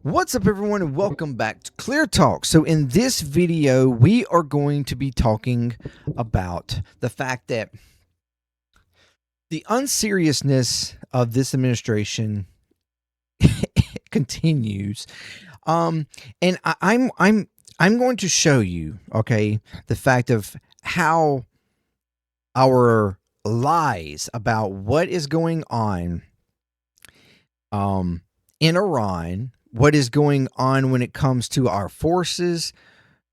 What's up, everyone, and welcome back to Clear Talk. So in this video, we are going to be talking about the fact that the unseriousness of this administration continues. And I'm going to show you, okay, the fact of how our lies about what is going on in Iran, what is going on when it comes to our forces,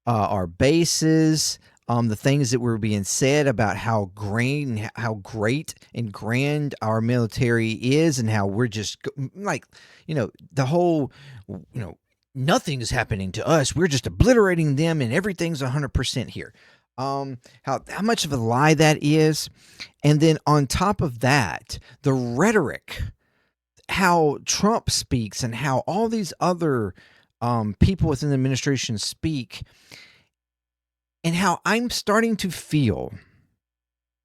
our bases, the things that were being said about how great and grand our military is, and how we're just like, the whole, nothing is happening to us. We're just obliterating them, and everything's 100% here. How much of a lie that is, and then on top of that, the rhetoric, how Trump speaks, and how all these other people within the administration speak, and how I'm starting to feel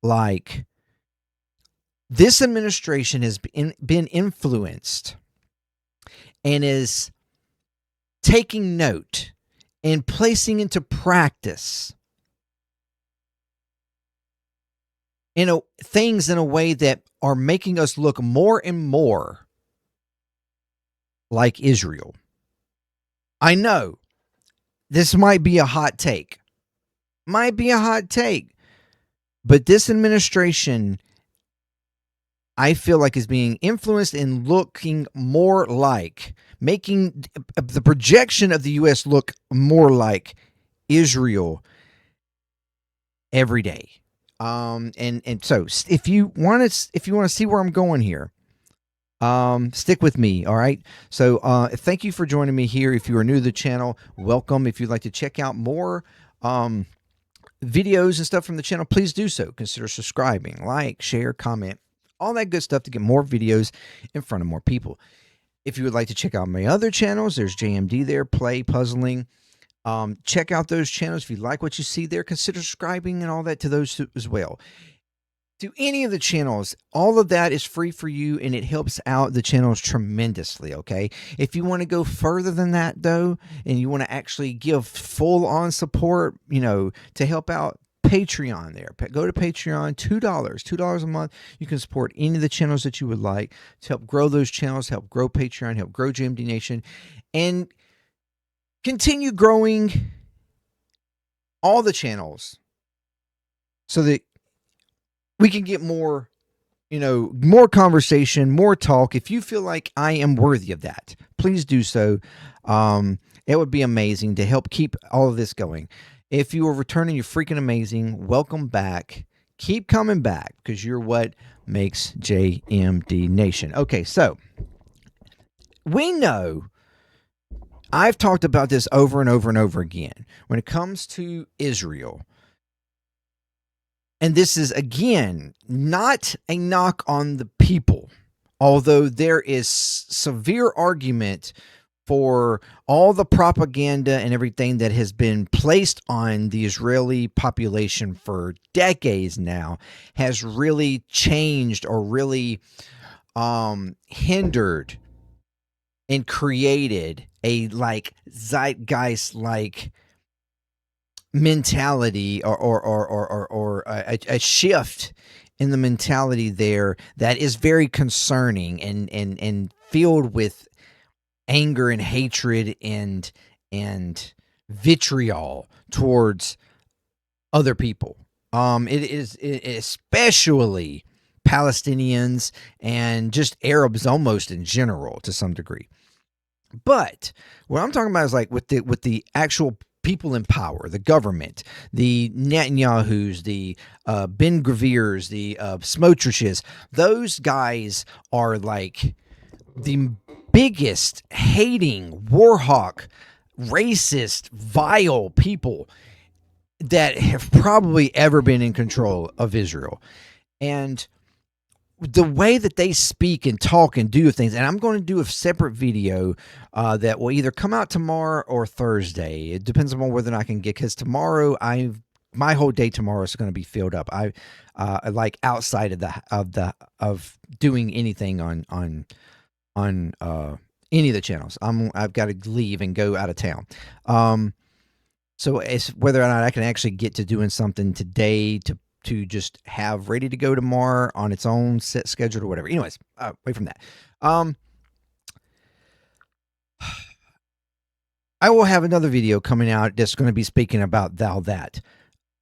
like this administration has been influenced and is taking note and placing into practice things in a way that are making us look more and more like Israel. I know this might be a hot take. But this administration, I feel like, is being influenced and looking more like, making the projection of the U.S. look more like Israel every day. And so if you want to see where I'm going here, stick with me. All right. So thank you for joining me here. If you are new to the channel, welcome. If you'd like to check out more videos and stuff from the channel, please do so. Consider subscribing, like, share, comment, all that good stuff to get more videos in front of more people. If you would like to check out my other channels, there's JMD there, Play, Puzzling. Check out those channels. If you like what you see there, consider subscribing and all that to those as well. To any of the channels, all of that is free for you, and it helps out the channels tremendously, okay? If you want to go further than that, though, and you want to actually give full-on support, to help out, Patreon there. Go to Patreon, $2 a month. You can support any of the channels that you would like to help grow those channels, help grow Patreon, help grow JMD Nation, and continue growing all the channels so that we can get more, more conversation, more talk. If you feel like I am worthy of that, please do so. It would be amazing to help keep all of this going. If you are returning, you're freaking amazing. Welcome back. Keep coming back, because you're what makes JMD Nation. Okay, so we know, I've talked about this over and over and over again when it comes to Israel. And this is, again, not a knock on the people, although there is severe argument for all the propaganda and everything that has been placed on the Israeli population for decades now has really changed or really hindered and created a zeitgeist mentality or a shift in the mentality there that is very concerning and filled with anger and hatred and vitriol towards other people. It is especially Palestinians and just Arabs almost in general to some degree. But what I'm talking about is with the actual people in power, the government, the Netanyahus, the Ben Gvir's, the Smotriches. Those guys are like the biggest hating, warhawk, racist, vile people that have probably ever been in control of Israel. And the way that they speak and talk and do things, and I'm going to do a separate video that will either come out tomorrow or Thursday. It depends on whether or not I can get, because tomorrow my whole day tomorrow is going to be filled up. I like outside of doing anything on any of the channels. I've got to leave and go out of town. So it's whether or not I can actually get to doing something today to just have ready to go tomorrow on its own set schedule or whatever. Anyways, away from that. I will have another video coming out that's going to be speaking about that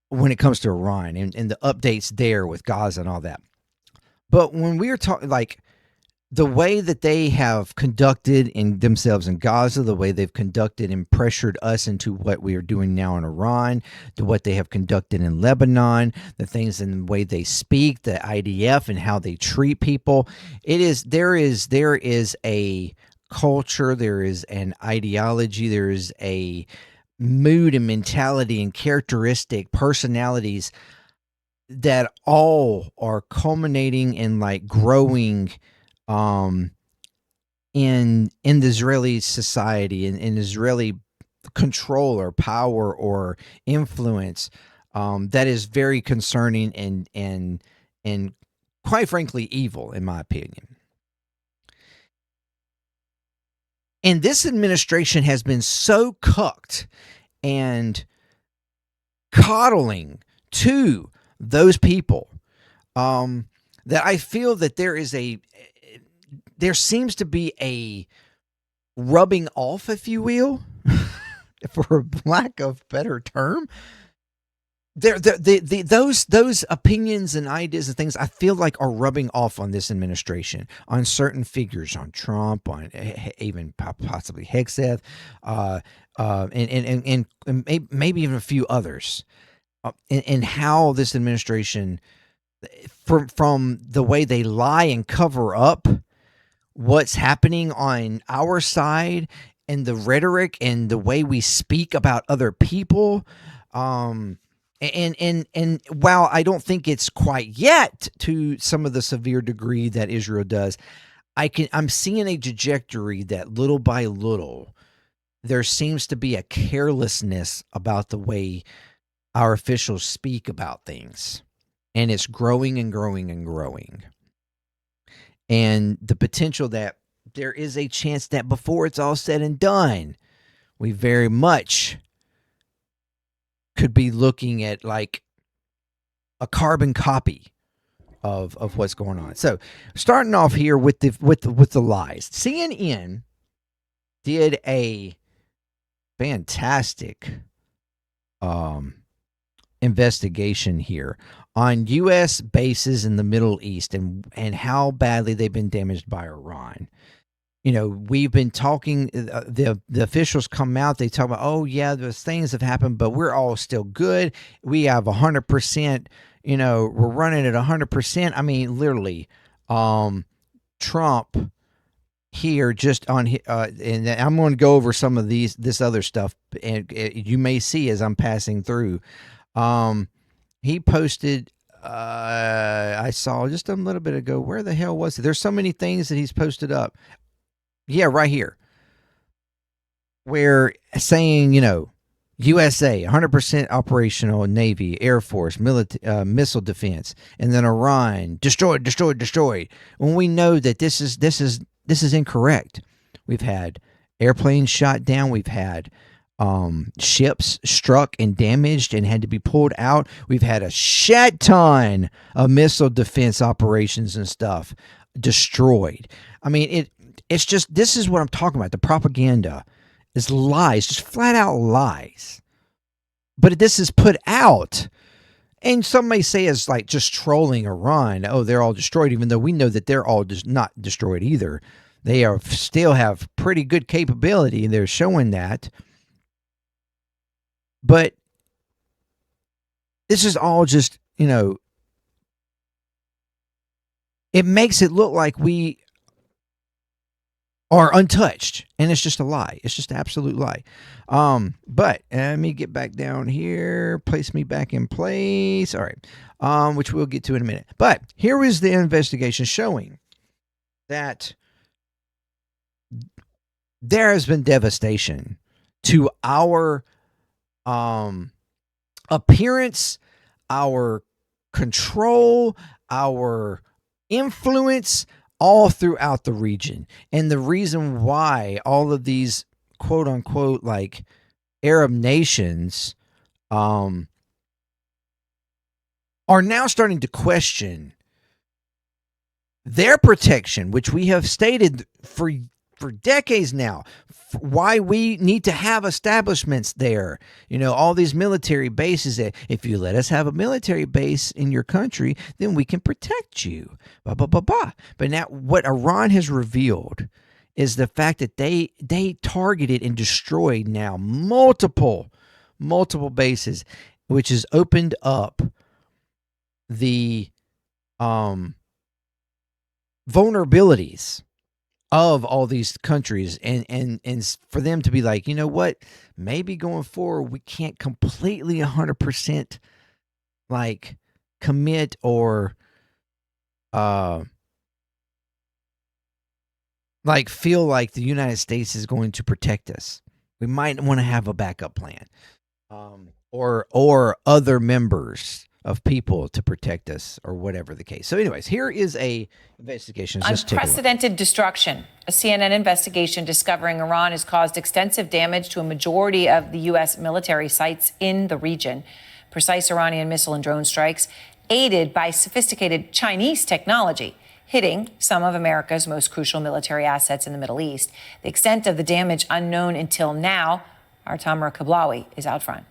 when it comes to Iran and the updates there with Gaza and all that. But when we are talking, like, the way that they have conducted in themselves in Gaza, the way they've conducted and pressured us into what we are doing now in Iran, to what they have conducted in Lebanon, the things in the way they speak, the IDF and how they treat people, there is a culture, there is an ideology, there is a mood and mentality and characteristic personalities that all are culminating in like growing in the Israeli society, in Israeli control or power or influence, that is very concerning and quite frankly evil, in my opinion. And this administration has been so cucked and coddling to those people, that I feel that there seems to be a rubbing off, if you will, for lack of better term. Those opinions and ideas and things I feel like are rubbing off on this administration, on certain figures, on Trump, on even possibly Hegseth, and maybe even a few others, and how this administration, from the way they lie and cover up what's happening on our side, and the rhetoric and the way we speak about other people, and while I don't think it's quite yet to some of the severe degree that Israel does, I'm seeing a trajectory that little by little there seems to be a carelessness about the way our officials speak about things, and it's growing and growing and growing. And the potential that there is a chance that before it's all said and done, we very much could be looking at like a carbon copy of what's going on. So, starting off here with the lies. CNN did a fantastic investigation here on U.S. bases in the Middle East and how badly they've been damaged by Iran. You know, we've been talking, the officials come out, they talk about, oh, yeah, those things have happened, but we're all still good. We have 100%, you know, we're running at 100%. I mean, literally, Trump here just on, and I'm going to go over some of this other stuff, and you may see as I'm passing through. He posted, I saw just a little bit ago, where the hell was it? There's so many things that he's posted up. Yeah, right here. Where saying, you know, USA, 100% operational Navy, Air Force, missile defense, and then Iran, destroyed. When we know that this is incorrect. We've had airplanes shot down. We've had ships struck and damaged and had to be pulled out. We've had a shat ton of missile defense operations and stuff destroyed. I mean, it's just, this is what I'm talking about. The propaganda is lies, just flat out lies. But this is put out, and some may say it's like just trolling Iran. Oh, they're all destroyed, even though we know that they're all just not destroyed either. They are still have pretty good capability, and they're showing that. But this is all just, you know, it makes it look like we are untouched, and it's just a lie. It's just an absolute lie. But let me get back down here, place me back in place. All right, which we'll get to in a minute. But here is the investigation showing that there has been devastation to our appearance, our control, our influence, all throughout the region. And the reason why all of these quote unquote like Arab nations are now starting to question their protection, which we have stated for decades now, why we need to have establishments there. You know, all these military bases. That if you let us have a military base in your country, then we can protect you. Blah, blah, blah, blah. But now what Iran has revealed is the fact that they targeted and destroyed now multiple bases, which has opened up the vulnerabilities of all these countries, and for them to be like, you know what, maybe going forward we can't completely 100% like commit or like feel like the United States is going to protect us. We might want to have a backup plan, or other members of people to protect us, or whatever the case. So anyways, here is a investigation. Unprecedented destruction. A CNN investigation discovering Iran has caused extensive damage to a majority of the U.S. military sites in the region. Precise Iranian missile and drone strikes, aided by sophisticated Chinese technology, hitting some of America's most crucial military assets in the Middle East. The extent of the damage unknown until now. Our Tamara Kablawi is out front.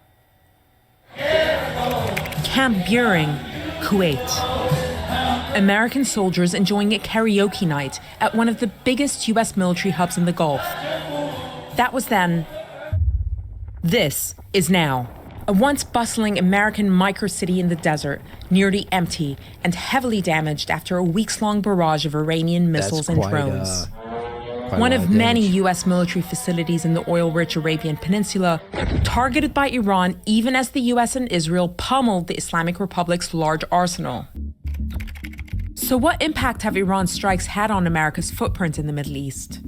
Camp Buehring, Kuwait. American soldiers enjoying a karaoke night at one of the biggest U.S. military hubs in the Gulf. That was then. This is now. A once bustling American microcity in the desert, nearly empty and heavily damaged after a weeks-long barrage of Iranian missiles and drones. One of many U.S. military facilities in the oil-rich Arabian Peninsula, targeted by Iran even as the U.S. and Israel pummeled the Islamic Republic's large arsenal. So what impact have Iran's strikes had on America's footprint in the Middle East?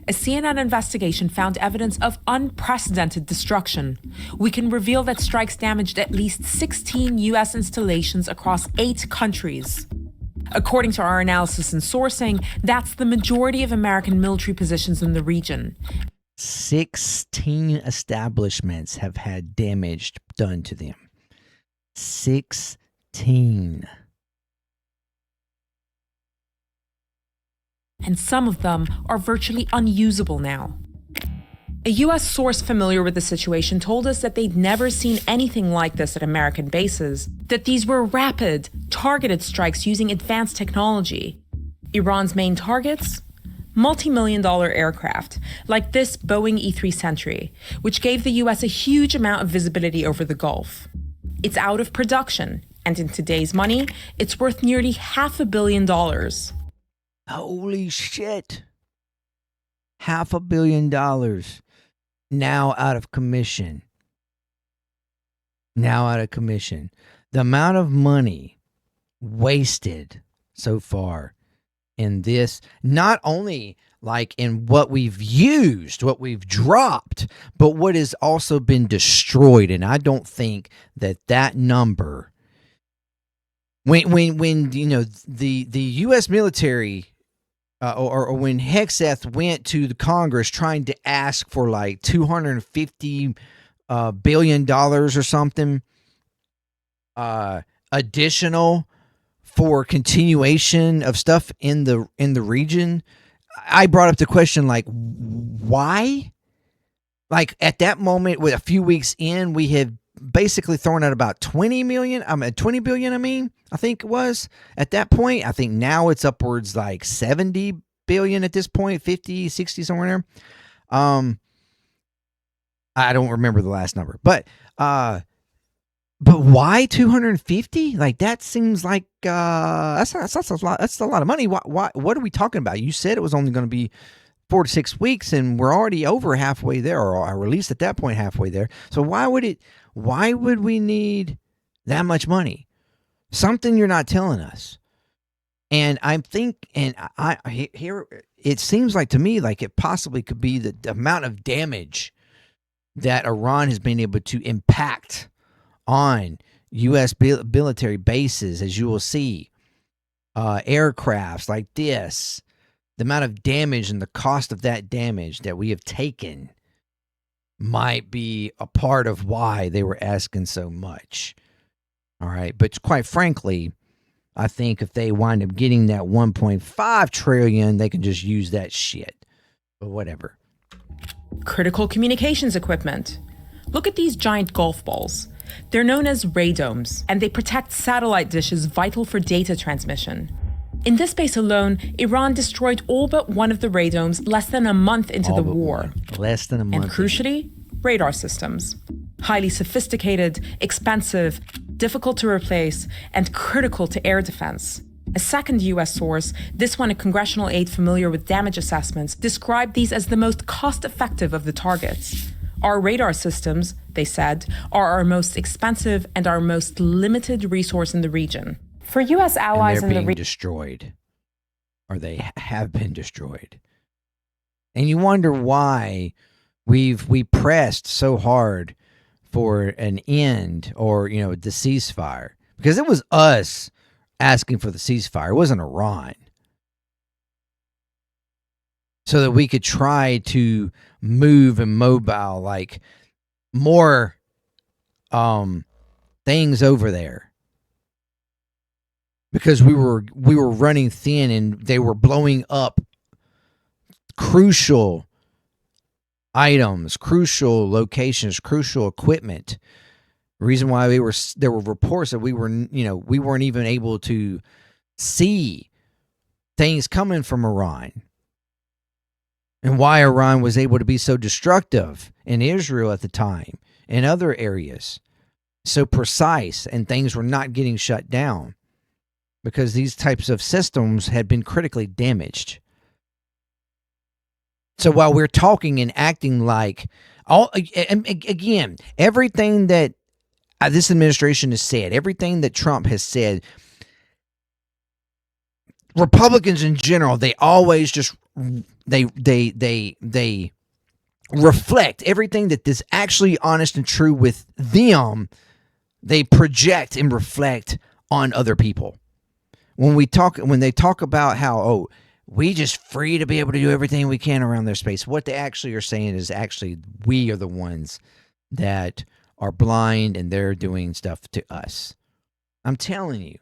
A CNN investigation found evidence of unprecedented destruction. We can reveal that strikes damaged at least 16 U.S. installations across 8 countries. According to our analysis and sourcing, that's the majority of American military positions in the region. 16 establishments have had damage done to them. 16. And some of them are virtually unusable now. A U.S. source familiar with the situation told us that they'd never seen anything like this at American bases, that these were rapid, targeted strikes using advanced technology. Iran's main targets? Multi-million-dollar aircraft, like this Boeing E-3 Sentry, which gave the U.S. a huge amount of visibility over the Gulf. It's out of production, and in today's money, it's worth nearly $500 million. Holy shit. $500 million. Now out of commission. The amount of money wasted so far in this, not only like in what we've used, what we've dropped, but what has also been destroyed. And I don't think that number, when you know the U.S. military or when Hexeth went to the Congress trying to ask for like $250 billion or something additional for continuation of stuff in the region, I brought up the question like, why? Like at that moment, with a few weeks in, we had basically thrown out about 20 billion, I think it was at that point. I think now it's upwards like 70 billion at this point, 50, 60, somewhere in there. I don't remember the last number, but why 250? Like that seems like that's a lot. That's a lot of money. Why? What are we talking about? You said it was only going to be 4 to 6 weeks, and we're already over halfway there, or at least at that point halfway there. So why would we need that much money? Something you're not telling us. And I think, and I here it seems like to me like it possibly could be the amount of damage that Iran has been able to impact on U.S. military bases, as you will see, aircrafts like this, the amount of damage and the cost of that damage that we have taken might be a part of why they were asking so much. All right. But quite frankly, I think if they wind up getting that 1.5 trillion, they can just use that shit. But whatever. Critical communications equipment. Look at these giant golf balls. They're known as radomes, and they protect satellite dishes vital for data transmission. In this base alone, Iran destroyed all but one of the radomes less than a month into the war. Less than a month. And crucially, radar systems. Highly sophisticated, expensive, difficult to replace, and critical to air defense. A second U.S. source, this one a congressional aide familiar with damage assessments, described these as the most cost-effective of the targets. Our radar systems, they said, are our most expensive and our most limited resource in the region. For U.S. allies in the region, destroyed, or they have been destroyed, and you wonder why we pressed so hard for an end, or the ceasefire, because it was us asking for the ceasefire. It wasn't Iran, so that we could try to move and mobile like more things over there. Because we were running thin and they were blowing up crucial items, crucial locations, crucial equipment. The reason why there were reports that we weren't even able to see things coming from Iran. And why Iran was able to be so destructive in Israel at the time and other areas. So precise, and things were not getting shut down. Because these types of systems had been critically damaged. So while we're talking and acting like, again, everything that this administration has said, everything that Trump has said, Republicans in general, they always just they reflect everything that is actually honest and true with them. They project and reflect on other people. When they talk about how, we just free to be able to do everything we can around their space, what they actually are saying is actually we are the ones that are blind and they're doing stuff to us. I'm telling you,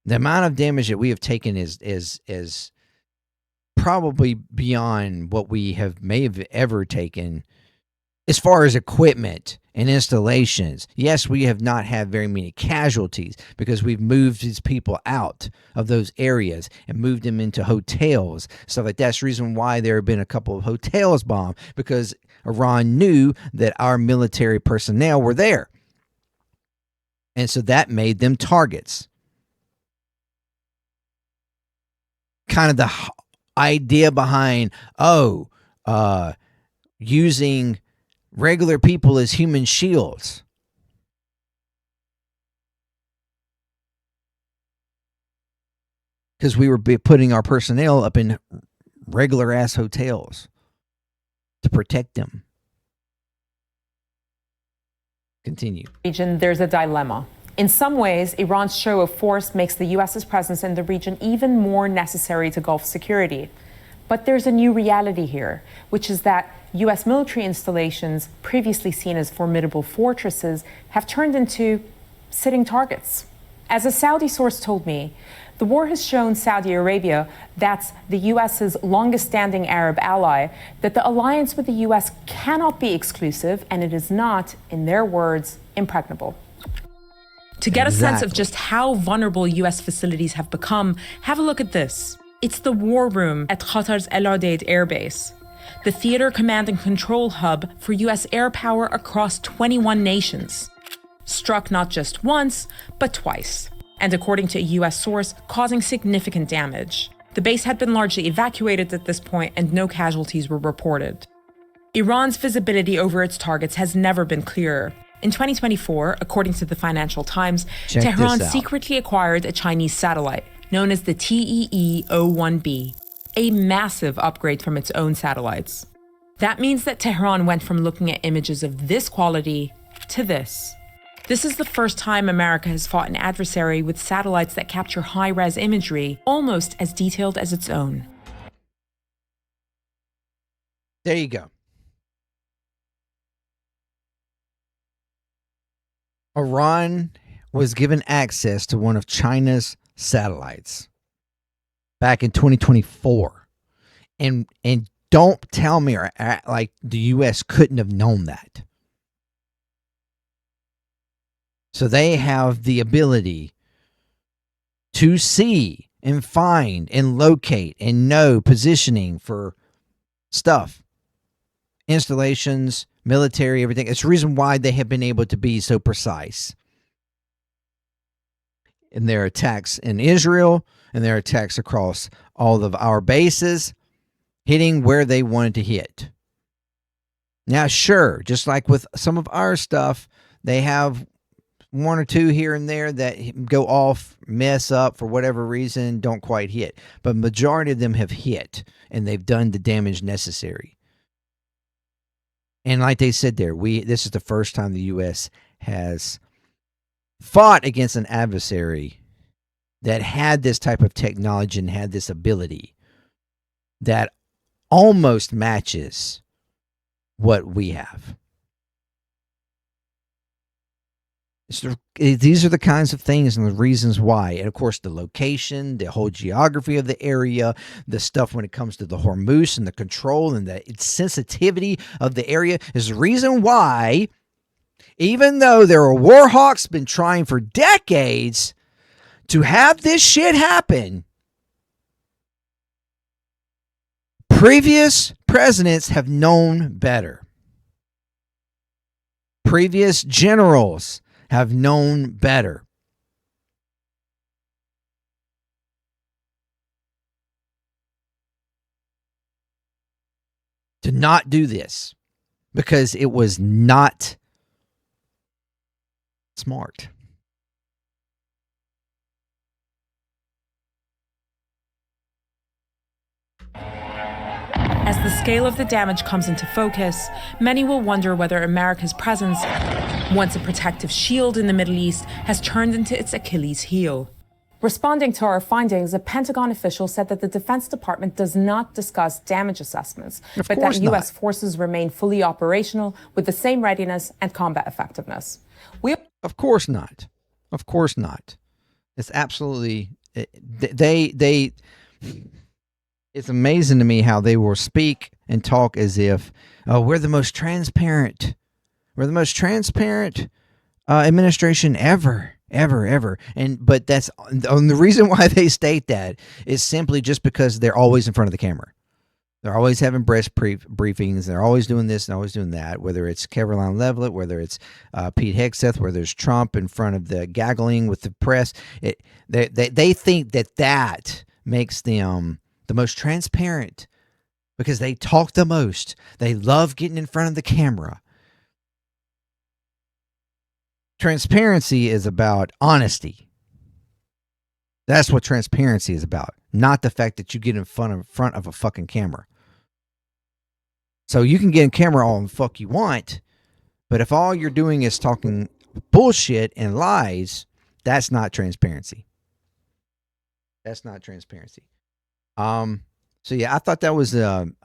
the amount of damage that we have taken is probably beyond what we may have ever taken as far as equipment and installations. Yes, we have not had very many casualties because we've moved these people out of those areas and moved them into hotels, stuff like that. That's the reason why there have been a couple of hotels bombed, because Iran knew that our military personnel were there. And so that made them targets. Kind of the idea behind, using regular people as human shields. Because we were putting our personnel up in regular ass hotels to protect them. Continue. Region, there's a dilemma. In some ways, Iran's show of force makes the U.S.'s presence in the region even more necessary to Gulf security. But there's a new reality here, which is that U.S. military installations, previously seen as formidable fortresses, have turned into sitting targets. As a Saudi source told me, the war has shown Saudi Arabia, that's the U.S.'s longest-standing Arab ally, that the alliance with the U.S. cannot be exclusive, and it is not, in their words, impregnable. To get a sense of just how vulnerable U.S. facilities have become, have a look at this. It's the war room at Qatar's El Udeid Air Base, the theater command and control hub for U.S. air power across 21 nations. Struck not just once, but twice, and according to a U.S. source, causing significant damage. The base had been largely evacuated at this point, and no casualties were reported. Iran's visibility over its targets has never been clearer. In 2024, according to the Financial Times, Tehran secretly acquired a Chinese satellite known as the TEE-01B, a massive upgrade from its own satellites. That means that Tehran went from looking at images of this quality to this. This is the first time America has fought an adversary with satellites that capture high-res imagery almost as detailed as its own. There you go. Iran was given access to one of China's satellites back in 2024. And don't tell me like the U.S. couldn't have known that. So they have the ability to see and find and locate and know positioning for stuff, installations, military, everything. It's the reason why they have been able to be so precise in their attacks in Israel and their attacks across all of our bases, hitting where they wanted to hit. Now, sure, just like with some of our stuff, they have one or two here and there that go off, mess up for whatever reason, don't quite hit. But majority of them have hit, and they've done the damage necessary. And like they said there, this is the first time the U.S. has fought against an adversary that had this type of technology and had this ability that almost matches what we have. These are the kinds of things and the reasons why. And of course, the location, the whole geography of the area, the stuff when it comes to the Hormuz and the control and the sensitivity of the area is the reason why, even though there are war hawks been trying for decades to have this shit happen, previous presidents have known better. Previous generals have known better. To not do this because it was not smart. As the scale of the damage comes into focus, many will wonder whether America's presence, once a protective shield in the Middle East, has turned into its Achilles heel. Responding to our findings, a Pentagon official said that the Defense Department does not discuss damage assessments, but that U.S. forces remain fully operational with the same readiness and combat effectiveness. Of course not. Of course not. It's absolutely... It's amazing to me how they will speak and talk as if, oh, we're the most transparent. We're the most transparent administration ever. But that's the reason why they state that is simply just because they're always in front of the camera. They're always having press briefings. They're always doing this and always doing that, whether it's Caroline Leavitt, whether it's Pete Hegseth, whether it's Trump in front of the gaggling with the press. They think that makes them the most transparent because they talk the most. They love getting in front of the camera. Transparency is about honesty. That's what transparency is about, not the fact that you get in front of a fucking camera. So you can get in camera all the fuck you want, but if all you're doing is talking bullshit and lies, that's not transparency. That's not transparency. So yeah, I thought that was an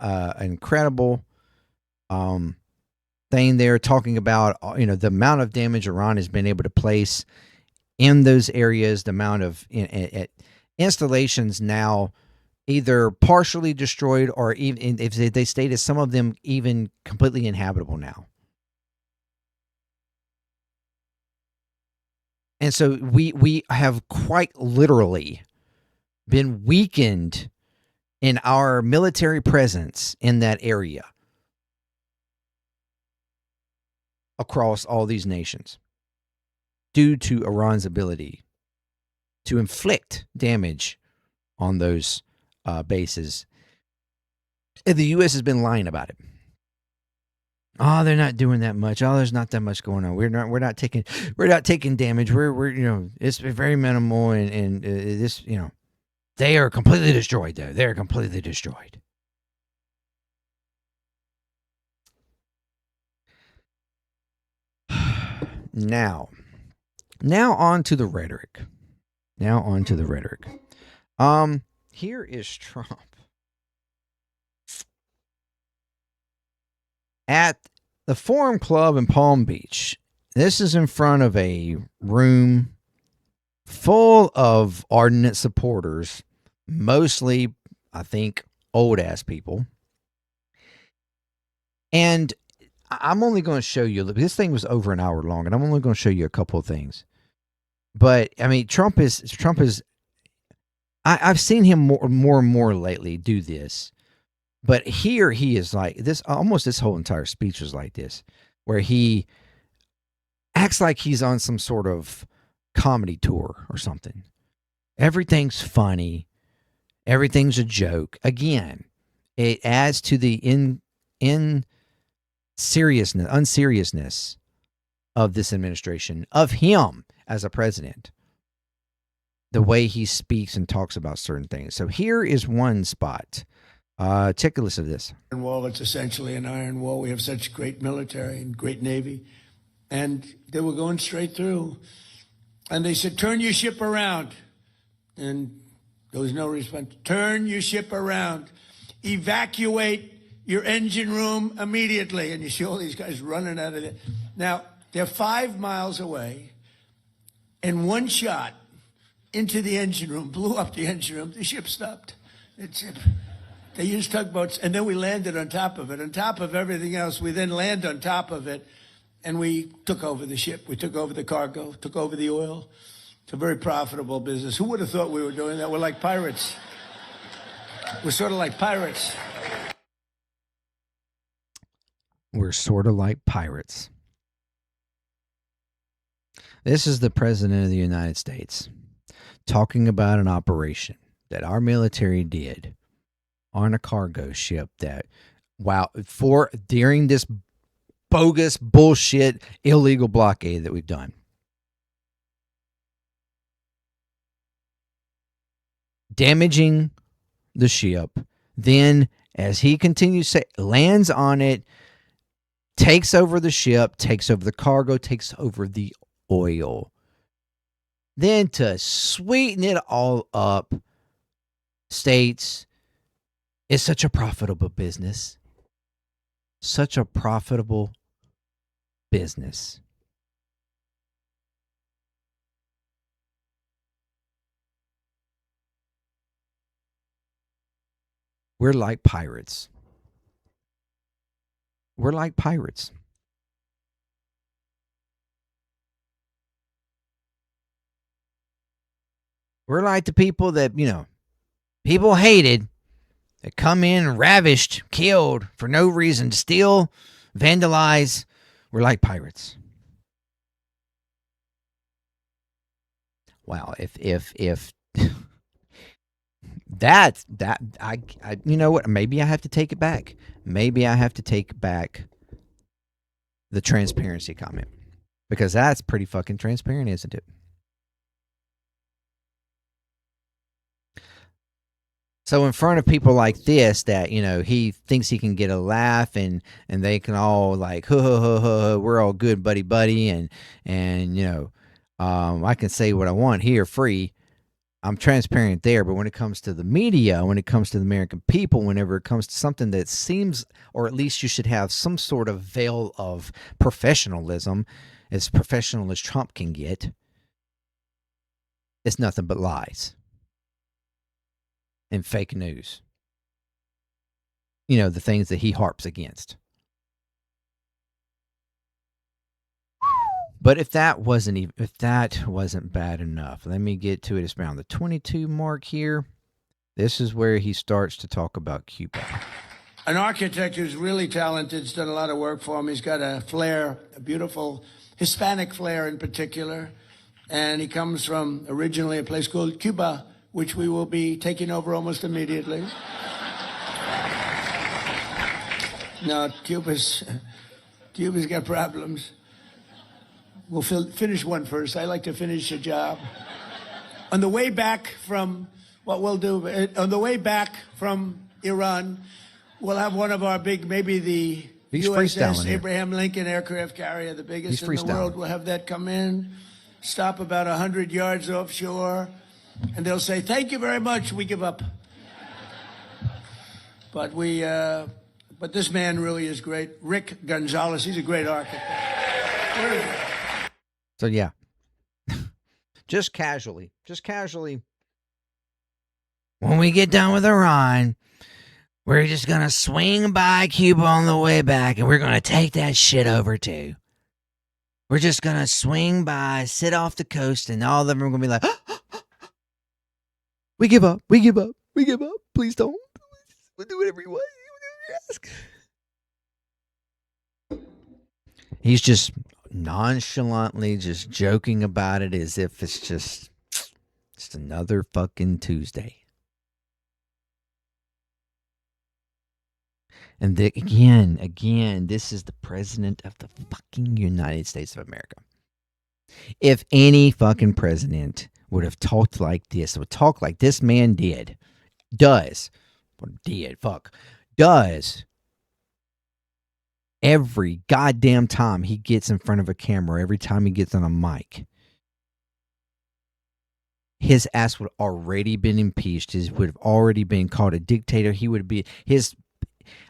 incredible thing there, talking about the amount of damage Iran has been able to place in those areas, the amount of installations now either partially destroyed or even, if they stated some of them even completely inhabitable now. And so we have quite literally been weakened in our military presence in that area across all these nations due to Iran's ability to inflict damage on those bases. And the U.S. has been lying about it. Oh, they're not doing that much. Oh, there's not that much going on. We're not taking damage. We're it's very minimal and this, they are completely destroyed though. They're completely destroyed. Now, Now on to the rhetoric. Here is Trump at the Forum Club in Palm Beach. This is in front of a room full of ardent supporters, mostly, I think, old-ass people. And I'm only going to show you, this thing was over an hour long, and I'm only going to show you a couple of things. But, I mean, Trump is I've seen him more and more lately do this. But here he is like this, almost this whole entire speech was like this, where he acts like he's on some sort of comedy tour or something. Everything's funny. Everything's a joke. Again, it adds to the unseriousness of this administration, of him as a president, the way he speaks and talks about certain things. So here is one spot. Take a listen to this. Wall, it's essentially an iron wall. We have such great military and great Navy. And they were going straight through. And they said, turn your ship around. And there was no response. Turn your ship around. Evacuate your engine room immediately. And you see all these guys running out of there. Now, they're 5 miles away. And one shot into the engine room, blew up the engine room. The ship stopped. They used tugboats, and then we landed on top of it. On top of everything else, we then land on top of it, and we took over the ship. We took over the cargo, took over the oil. It's a very profitable business. Who would have thought we were doing that? We're like pirates. We're sort of like pirates. We're sort of like pirates. This is the President of the United States talking about an operation that our military did on a cargo ship that, during this bogus bullshit illegal blockade that we've done. Damaging the ship. Then, as he continues to say, lands on it, takes over the ship, takes over the cargo, takes over the oil. Then, to sweeten it all up, states, it's such a profitable business. Such a profitable business. We're like pirates. We're like pirates. We're like the people that, people hated, that come in, ravished, killed for no reason, to steal, vandalize. We're like pirates. Wow, if that I you know what? Maybe I have to take it back. Maybe I have to take back the transparency comment, because that's pretty fucking transparent, isn't it? So in front of people like this, that, he thinks he can get a laugh, and they can all like, we're all good, buddy, and I can say what I want here free. I'm transparent there. But when it comes to the media, when it comes to the American people, whenever it comes to something that seems, or at least you should have some sort of veil of professionalism, as professional as Trump can get, it's nothing but lies and fake news. The things that he harps against. But if that wasn't bad enough, let me get to it. It's around the 22 mark here. This is where he starts to talk about Cuba. An architect who's really talented, has done a lot of work for him. He's got a flair, a beautiful Hispanic flair in particular. And he comes from originally a place called Cuba, which we will be taking over almost immediately. No, Cuba's got problems. We'll finish one first. I like to finish a job. On the way back from Iran, we'll have one of our big, maybe the He's USS freestyling here. Abraham Lincoln aircraft carrier, the biggest in the world. We'll have that come in. stop about 100 yards offshore, and they'll say, "Thank you very much, we give up." But but this man really is great. Rick Gonzalez, he's a great architect. So yeah, just casually, when we get done with Iran, we're just going to swing by Cuba on the way back, and we're going to take that shit over too. We're just going to swing by, sit off the coast, and all of them are going to be like, we give up, please don't. We'll do whatever you want. Ask. He's just nonchalantly just joking about it as if it's just another fucking Tuesday. And again, this is the president of the fucking United States of America. If any fucking president would have talked like this, would talk like this man does every goddamn time he gets in front of a camera, every time he gets on a mic, his ass would have already been impeached. He would have already been called a dictator. He would be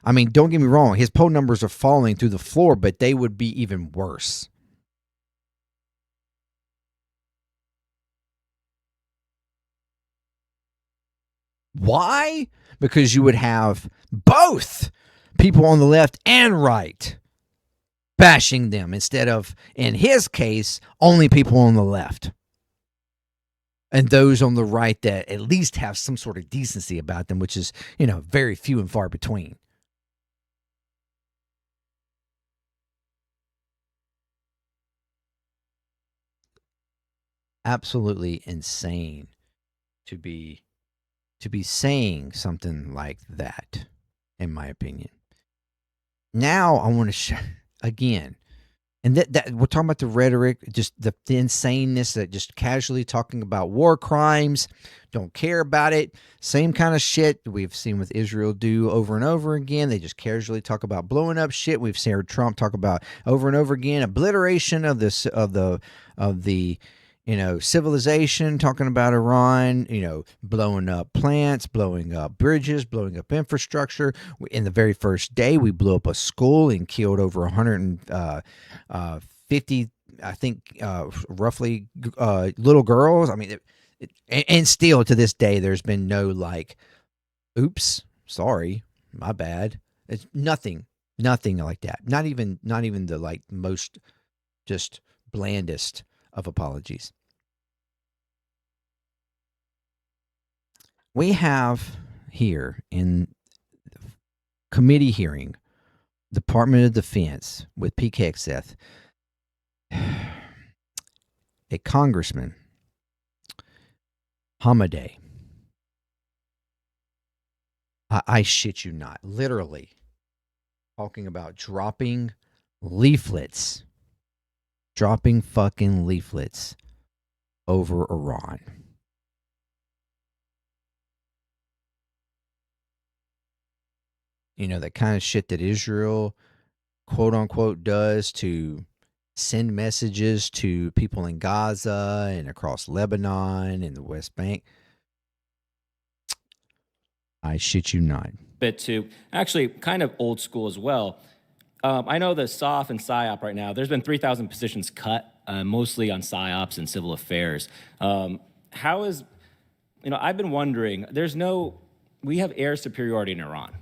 don't get me wrong, his poll numbers are falling through the floor, but they would be even worse. Why? Because you would have both people on the left and right bashing them instead of, in his case, only people on the left. And those on the right that at least have some sort of decency about them, which is, very few and far between. Absolutely insane to be saying something like that, in my opinion. Now I want to again, and that we're talking about the rhetoric, just the insaneness that just casually talking about war crimes, don't care about it. Same kind of shit we've seen with Israel do over and over again. They just casually talk about blowing up shit. We've seen Trump talk about over and over again obliteration of this of the civilization, talking about Iran, blowing up plants, blowing up bridges, blowing up infrastructure. In the very first day, we blew up a school and killed over 150, I think, roughly little girls. I mean, and still to this day, there's been no oops, sorry, my bad. It's nothing like that. Not even the most just blandest of apologies. We have here in committee hearing, Department of Defense with PKXF, a congressman, Hamadeh. I shit you not, literally talking about dropping fucking leaflets over Iran. That kind of shit that Israel, quote unquote, does to send messages to people in Gaza and across Lebanon and the West Bank. I shit you not. Bit to actually kind of old school as well. I know the SOF and PSYOP right now, there's been 3,000 positions cut, mostly on PSYOPs and civil affairs. How is, I've been wondering, we have air superiority in Iran,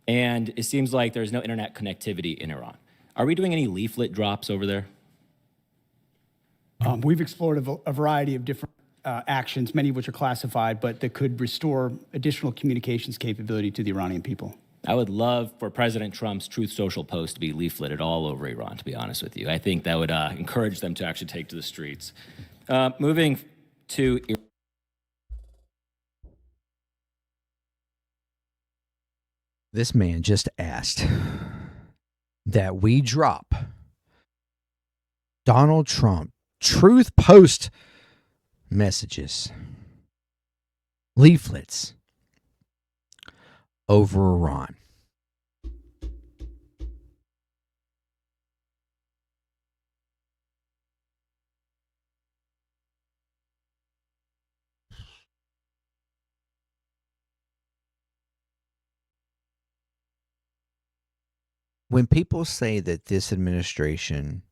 and it seems like there's no internet connectivity in Iran. Are we doing any leaflet drops over there? We've explored a variety of different actions, many of which are classified, but that could restore additional communications capability to the Iranian people. I would love for President Trump's Truth Social post to be leafleted all over Iran, to be honest with you. I think that would encourage them to actually take to the streets. Moving to Iran. This man just asked that we drop Donald Trump Truth Post messages, leaflets over Iran. when people say that this administration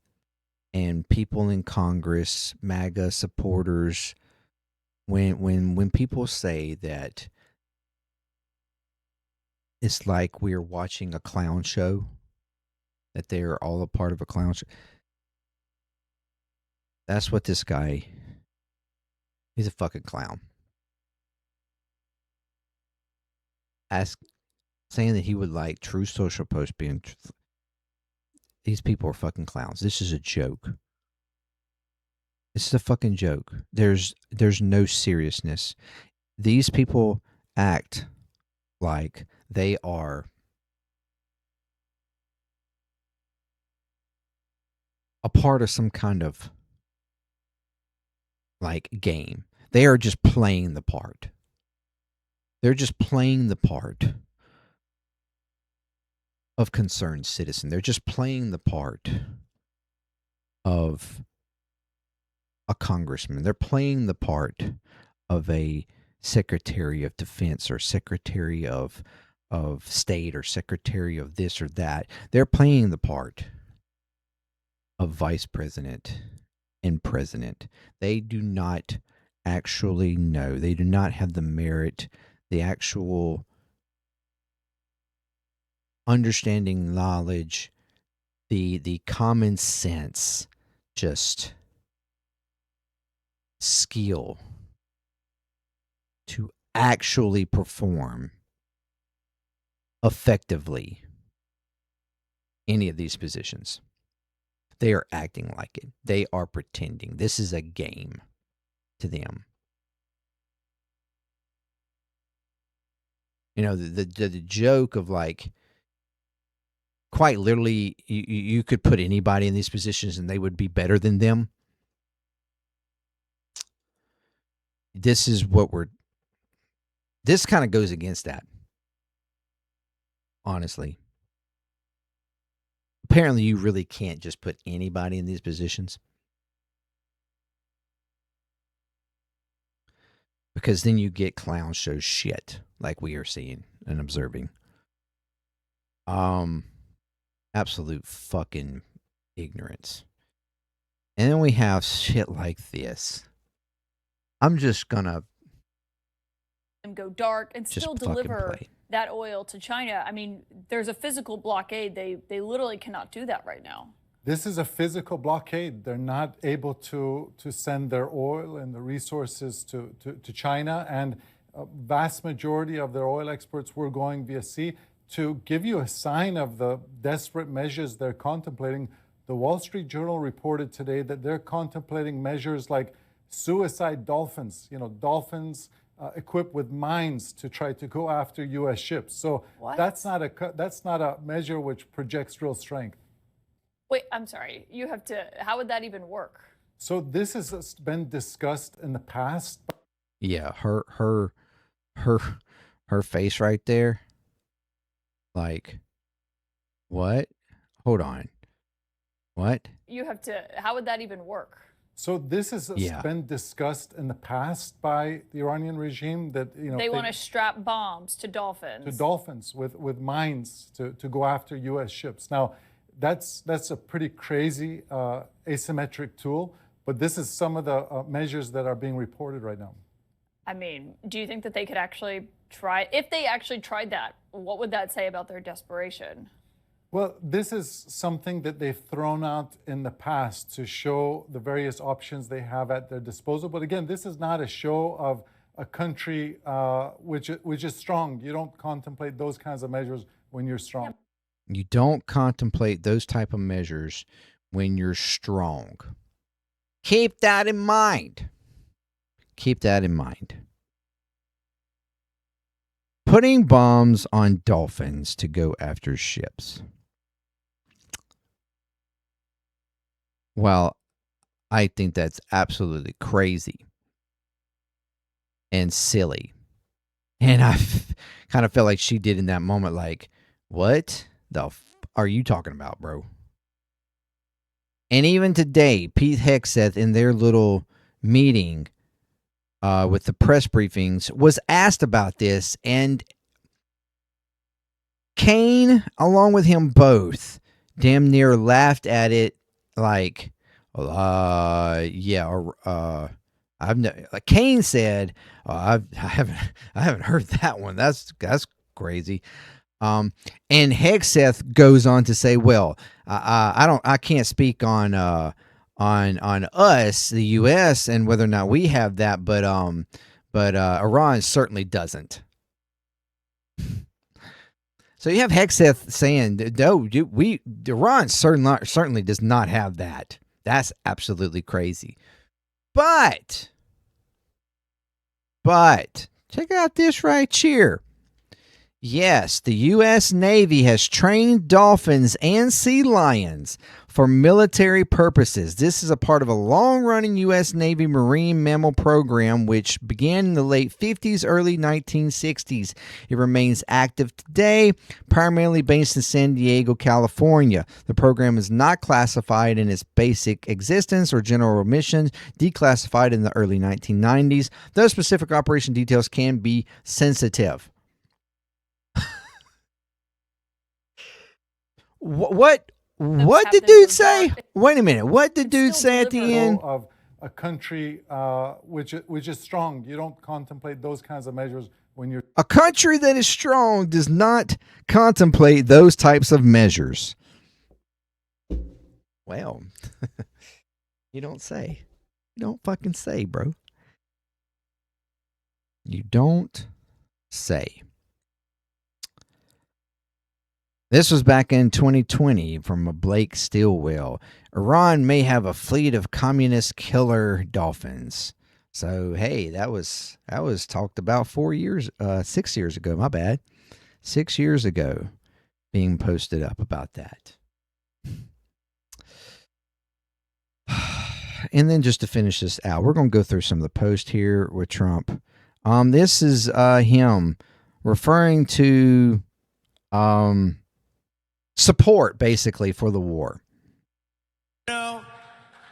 and people in Congress, MAGA supporters, when people say that it's like we're watching a clown show, that they are all a part of a clown show, that's what this guy, he's a fucking clown. Saying that he would like True Social Post being, these people are fucking clowns. This is a joke. This is a fucking joke. There's no seriousness. These people act like they are a part of some kind of like game. They are just playing the part. They're just playing the part of concerned citizen. They're just playing the part of a congressman. They're playing the part of a secretary of defense or secretary of state or secretary of this or that. They're playing the part of vice president and president. They do not actually know. They do not have the merit, the actual understanding, knowledge, the common sense, just skill to actually perform effectively any of these positions. They are acting like it. They are pretending. This is a game to them. You know, the joke of like, quite literally, you could put anybody in these positions and they would be better than them. This kind of goes against that, honestly. Apparently, you really can't just put anybody in these positions, because then you get clown show shit like we are seeing and observing. Absolute fucking ignorance. And then we have shit like this. I'm just gonna go dark and still deliver that oil to China. I mean, there's a physical blockade. They literally cannot do that right now. This is a physical blockade. They're not able to send their oil and the resources to China, and a vast majority of their oil exports were going via sea. To give you a sign of the desperate measures they're contemplating, the Wall Street Journal reported today that they're contemplating measures like suicide dolphins, dolphins equipped with mines to try to go after U.S. ships. So that's not a measure which projects real strength. Wait, I'm sorry. How would that even work? So this has been discussed in the past. Yeah, her face right there. Like, what? Hold on. What? How would that even work? So this has been discussed in the past by the Iranian regime that they want to strap bombs to dolphins. To dolphins with mines to go after U.S. ships. Now, that's a pretty crazy asymmetric tool, but this is some of the measures that are being reported right now. I mean, do you think that they could actually try? If they actually tried that, what would that say about their desperation? Well, this is something that they've thrown out in the past to show the various options they have at their disposal. But again, this is not a show of a country which is strong. You don't contemplate those kinds of measures when you're strong. You don't contemplate those type of measures when you're strong. Keep that in mind. Keep that in mind. Putting bombs on dolphins to go after ships. Well, I think that's absolutely crazy and silly. And I kind of felt like she did in that moment, like, what the are you talking about, bro? And even today, Pete Hegseth in their little meeting with the press briefings was asked about this, and Kane, along with him both, damn near laughed at it like, like Kane said, I haven't heard that one. That's crazy. And Hexeth goes on to say, well, I can't speak on us, the U.S., and whether or not we have that, but Iran certainly doesn't. So you have Hexeth saying, no, Iran certainly does not have that. That's absolutely crazy. But check out this right here. Yes, the U.S. Navy has trained dolphins and sea lions for military purposes. This is a part of a long-running U.S. Navy marine mammal program which began in the late 50s, early 1960s. It remains active today, primarily based in San Diego, California. The program is not classified in its basic existence or general missions, declassified in the early 1990s. Those specific operation details can be sensitive. What did dude say? Wait a minute. What did dude say at the end? Of a country which is strong. You don't contemplate those kinds of measures when you're... A country that is strong does not contemplate those types of measures. Well, you don't say. You don't fucking say, bro. You don't say. This was back in 2020 from a Blake Stilwell. Iran may have a fleet of communist killer dolphins. So, hey, that was talked about 6 years ago. My bad. 6 years ago being posted up about that. And then just to finish this out, we're going to go through some of the posts here with Trump. This is him referring to support, basically, for the war. No,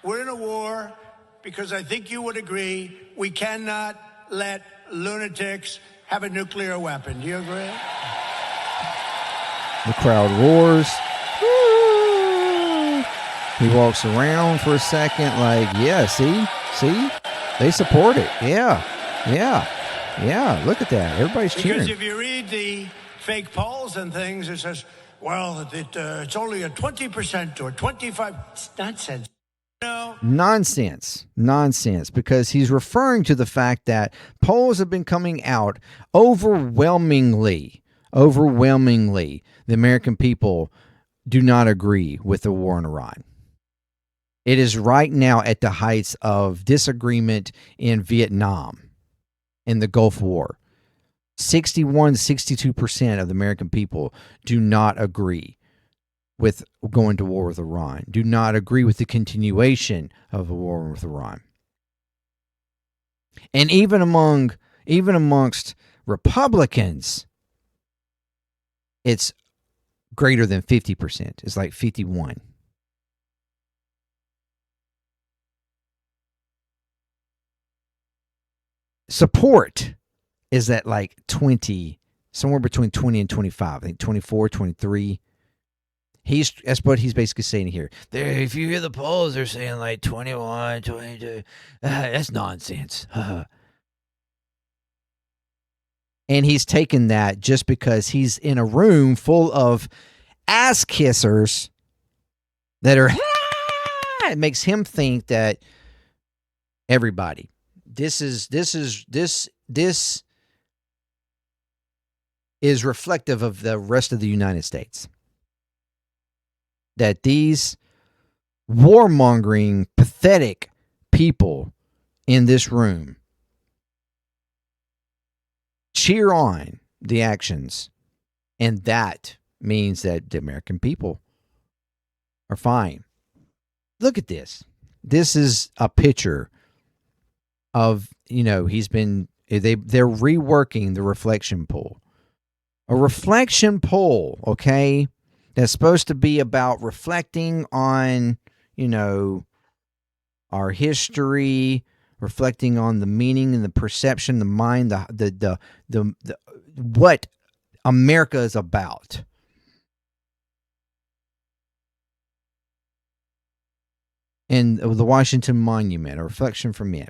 we're in a war because I think you would agree we cannot let lunatics have a nuclear weapon. Do you agree? The crowd roars. Woo! He walks around for a second like, yeah, see? They support it. Yeah. Look at that. Everybody's cheering. Because if you read the fake polls and things, it says, well, it's only a 20% or 25%. It's nonsense. No. Nonsense, because he's referring to the fact that polls have been coming out overwhelmingly, the American people do not agree with the war in Iran. It is right now at the heights of disagreement in Vietnam, in the Gulf War. 62% of the American people do not agree with going to war with Iran, do not agree with the continuation of a war with Iran. And even amongst Republicans, it's greater than 50%. It's like 51%. Support is at like 20, somewhere between 20 and 25. I think 24, 23. That's what he's basically saying here. If you hear the polls, they're saying like 21, 22. That's nonsense. And he's taken that just because he's in a room full of ass kissers that are, it makes him think that everybody, this is reflective of the rest of the United States. That these warmongering, pathetic people in this room cheer on the actions, and that means that the American people are fine. Look at this. This is a picture of, they're reworking the reflection poll. A reflection poll, okay, that's supposed to be about reflecting on, our history, reflecting on the meaning and the perception, the mind, the what America is about. in the Washington Monument, a reflection from it.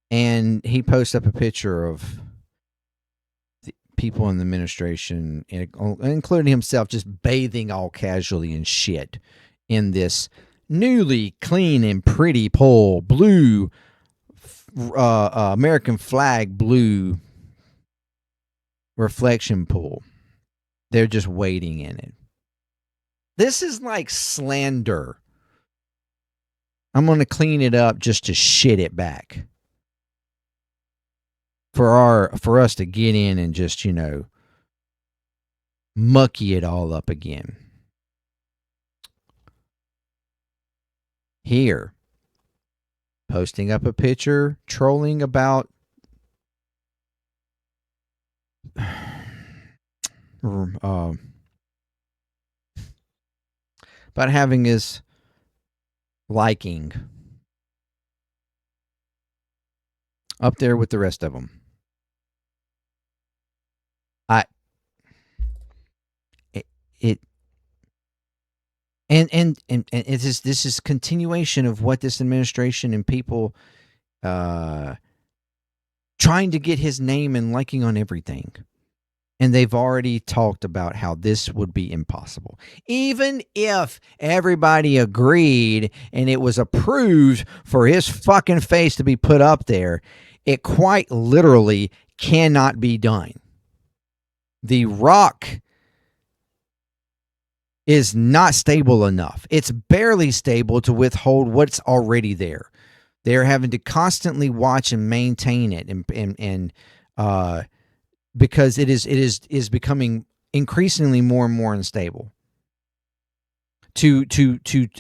And he posts up a picture of the people in the administration, including himself, just bathing all casually in shit in this newly clean and pretty pole, blue, American flag blue reflection pool. They're just waiting in it. This is like slander. I'm going to clean it up just to shit it back. For us to get in and just, you know, mucky it all up again. Here, posting up a picture, trolling about having his liking up there with the rest of them. This is continuation of what this administration and people trying to get his name and liking on everything. And they've already talked about how this would be impossible. Even if everybody agreed and it was approved for his fucking face to be put up there, it quite literally cannot be done. The rock is not stable enough. It's barely stable to withhold what's already there. They're having to constantly watch and maintain it and because it is becoming increasingly more and more unstable. To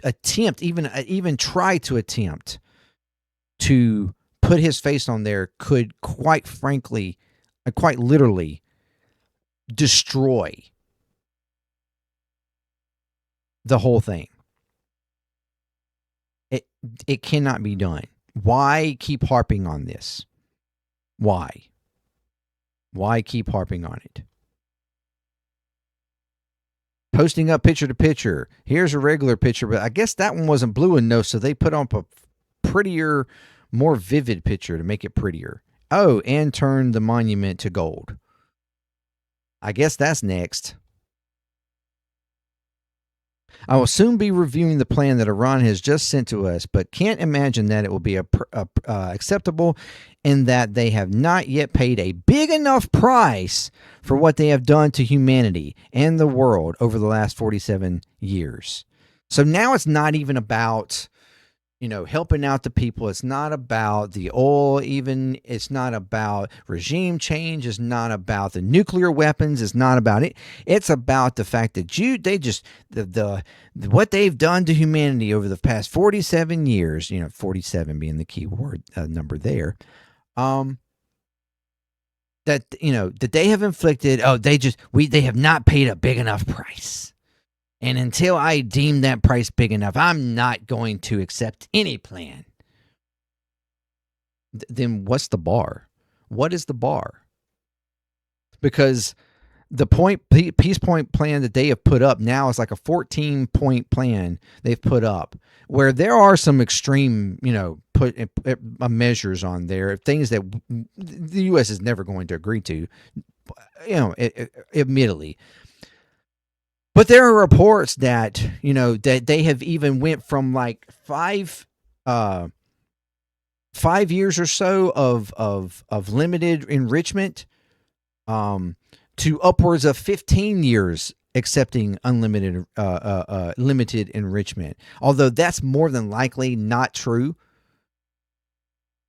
attempt, even try to attempt to put his face on there could quite frankly, quite literally destroy the whole thing. It cannot be done. Why keep harping on this? Why keep harping on it? Posting up picture to picture. Here's a regular picture, but I guess that one wasn't blue enough, so they put up a prettier, more vivid picture to make it prettier. Oh, and turn the monument to gold. I guess that's next. I will soon be reviewing the plan that Iran has just sent to us, but can't imagine that it will be acceptable in that they have not yet paid a big enough price for what they have done to humanity and the world over the last 47 years. So now it's not even about, you know, helping out the people. It's not about the oil even. It's not about regime change. It's not about the nuclear weapons. It's not about it. It's about the fact that what they've done to humanity over the past 47 years, you know, 47 being the key word number there, that, you know, that they have inflicted, they have not paid a big enough price. And until I deem that price big enough, I'm not going to accept any plan. Then what's the bar? What is the bar? Because the peace point plan that they have put up now is like a 14-point plan they've put up, where there are some extreme, you know, measures on there, things that the U.S. is never going to agree to, you know, admittedly. But there are reports that, you know, that they have even went from like 5 years or so of limited enrichment to upwards of 15 years accepting unlimited limited enrichment. Although that's more than likely not true.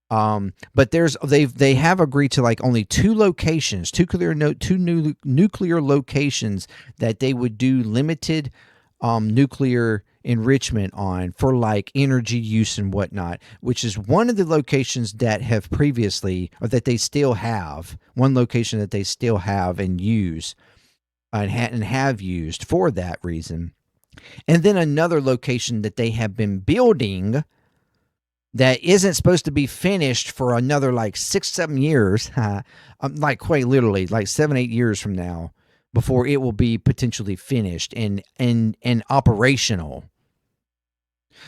But they have agreed to like only 2 locations, two new nuclear locations that they would do limited nuclear enrichment on for like energy use and whatnot, which is one of the locations that have previously, or that they still have, one location that they still have and use and have used for that reason. And then another location that they have been building that isn't supposed to be finished for another like 6-7 years, like quite literally like 7-8 years from now, before it will be potentially finished and operational.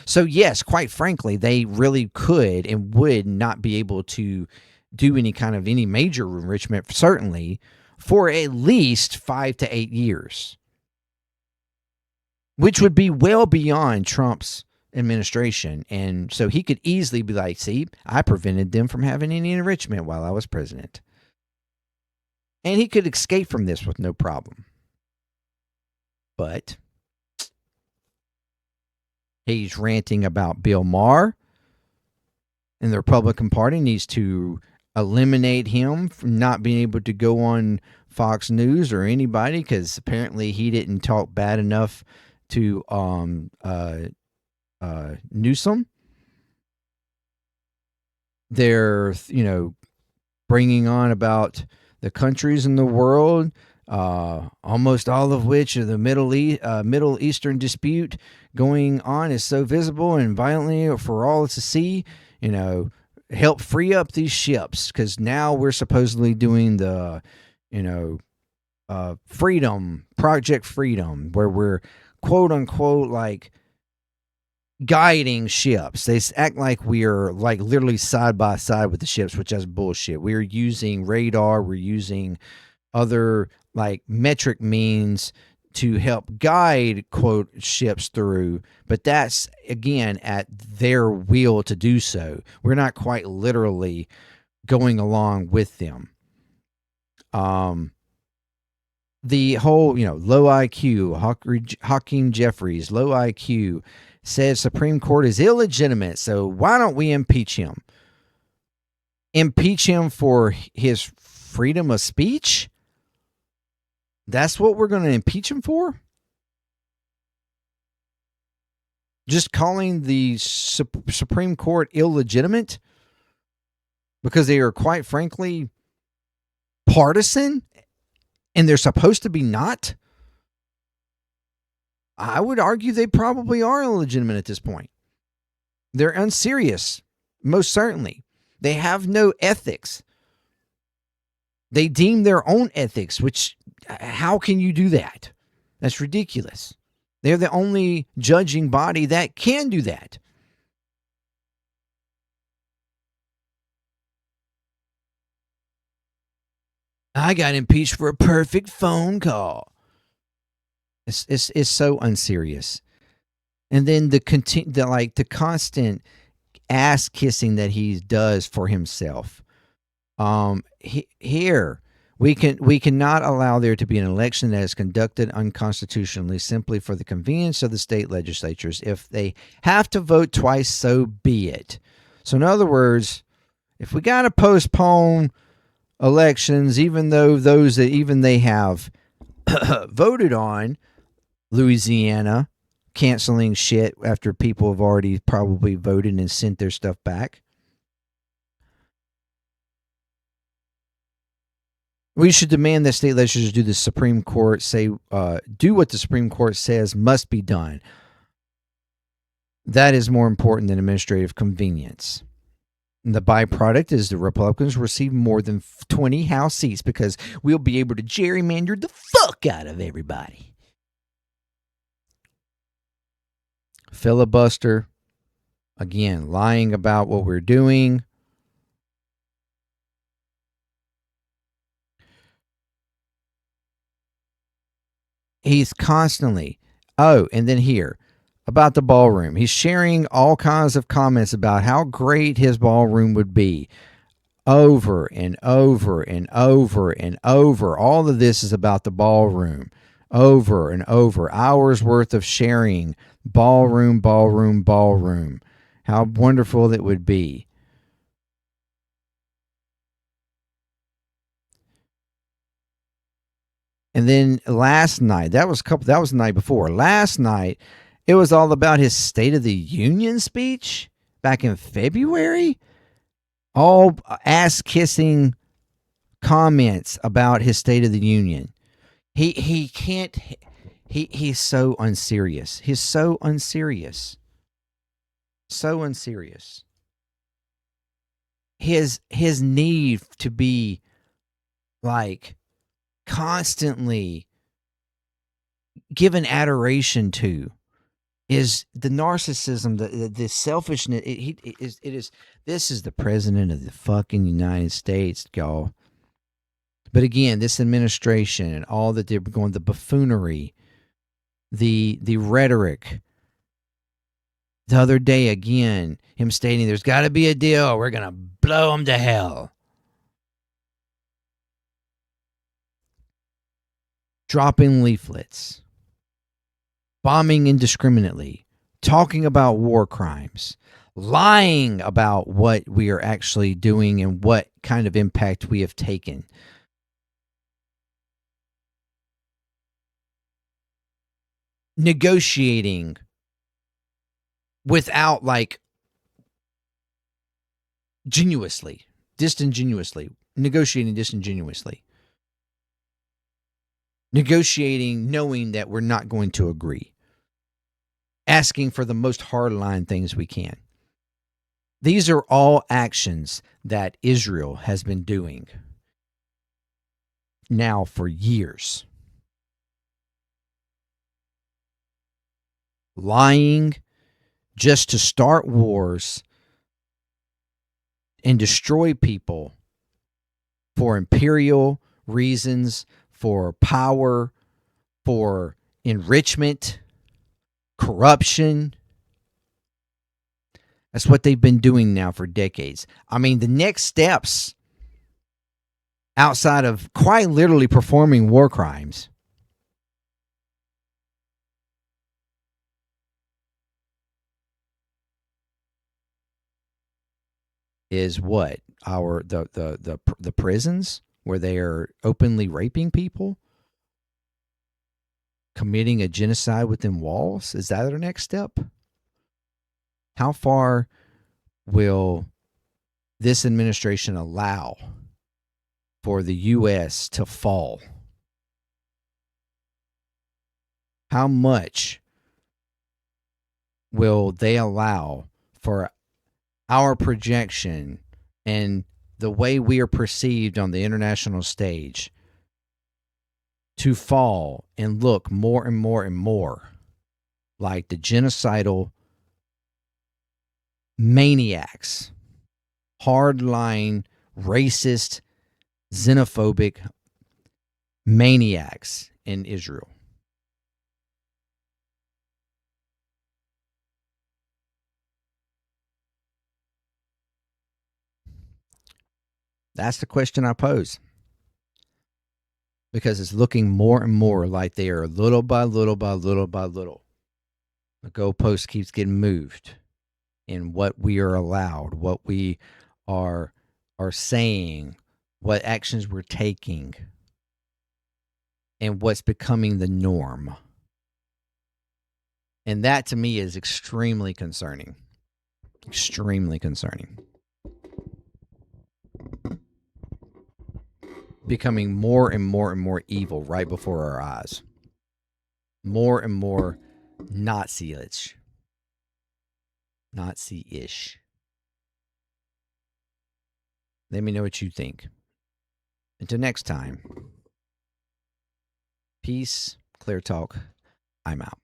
So yes, quite frankly, they really could and would not be able to do any major enrichment, certainly, for at least 5 to 8 years, which would be well beyond Trump's administration. And so he could easily be like, see, I prevented them from having any enrichment while I was president. And he could escape from this with no problem. But he's ranting about Bill Maher, and the Republican Party needs to eliminate him from not being able to go on Fox News or anybody, because apparently he didn't talk bad enough to Newsom. They're, bringing on about the countries in the world, almost all of which are the Middle Eastern dispute going on is so visible and violently for all to see, help free up these ships, because now we're supposedly doing the, Project Freedom, where we're quote unquote like guiding ships. They act like we are like literally side by side with the ships, which is bullshit. We're using radar. We're using other like metric means to help guide quote ships through, but that's again at their will to do so. We're not quite literally going along with them. The whole, low IQ, Hakeem Jeffries, low IQ, says Supreme Court is illegitimate, so why don't we impeach him? Impeach him for his freedom of speech? That's what we're going to impeach him for? Just calling the Supreme Court illegitimate because they are, quite frankly, partisan and they're supposed to be not? I would argue they probably are illegitimate at this point. They're unserious, most certainly. They have no ethics. They deem their own ethics, which, how can you do that? That's ridiculous. They're the only judging body that can do that. I got impeached for a perfect phone call. It's so unserious. And then the constant ass kissing that he does for himself. Here we cannot allow there to be an election that is conducted unconstitutionally simply for the convenience of the state legislatures. If they have to vote twice, so be it. So in other words, if we got to postpone elections, even though those that even they have voted on, Louisiana canceling shit after people have already probably voted and sent their stuff back. We should demand that state legislatures do the Supreme Court do what the Supreme Court says must be done. That is more important than administrative convenience. And the byproduct is the Republicans receive more than 20 House seats because we'll be able to gerrymander the fuck out of everybody. Filibuster, again, lying about what we're doing. He's constantly, and then here, about the ballroom. He's sharing all kinds of comments about how great his ballroom would be. Over and over and over and over. All of this is about the ballroom. Over and over. Hours worth of sharing. Ballroom, ballroom, ballroom. How wonderful it would be. And then last night, that was the night before. Last night, it was all about his State of the Union speech back in February. All ass-kissing comments about his State of the Union. He's so unserious. He's so unserious. So unserious. His need to be like constantly given adoration to is the narcissism, the selfishness. This is the president of the fucking United States, y'all. But again, this administration and all that they're going, the buffoonery, the rhetoric. The other day, again, him stating there's got to be a deal. We're going to blow them to hell. Dropping leaflets. Bombing indiscriminately. Talking about war crimes. Lying about what we are actually doing and what kind of impact we have taken. Negotiating without, like, disingenuously, negotiating disingenuously, negotiating knowing that we're not going to agree, asking for the most hardline things we can. These are all actions that Israel has been doing now for years. Lying just to start wars and destroy people for imperial reasons, for power, for enrichment, corruption. That's what they've been doing now for decades. I mean, the next steps outside of quite literally performing war crimes is what? The prisons where they are openly raping people, committing a genocide within walls. Is that our next step? How far will this administration allow for the U.S. to fall? How much will they allow for our projection and the way we are perceived on the international stage to fall and look more and more and more like the genocidal maniacs, hardline, racist, xenophobic maniacs in Israel? That's the question I pose. Because it's looking more and more like they are little by little by little by little. The goalpost keeps getting moved in what we are allowed, what we are saying, what actions we're taking, and what's becoming the norm. And that to me is extremely concerning. Extremely concerning. Becoming more and more and more evil right before our eyes. More and more Nazi-ish. Nazi-ish. Let me know what you think. Until next time, peace, clear talk. I'm out.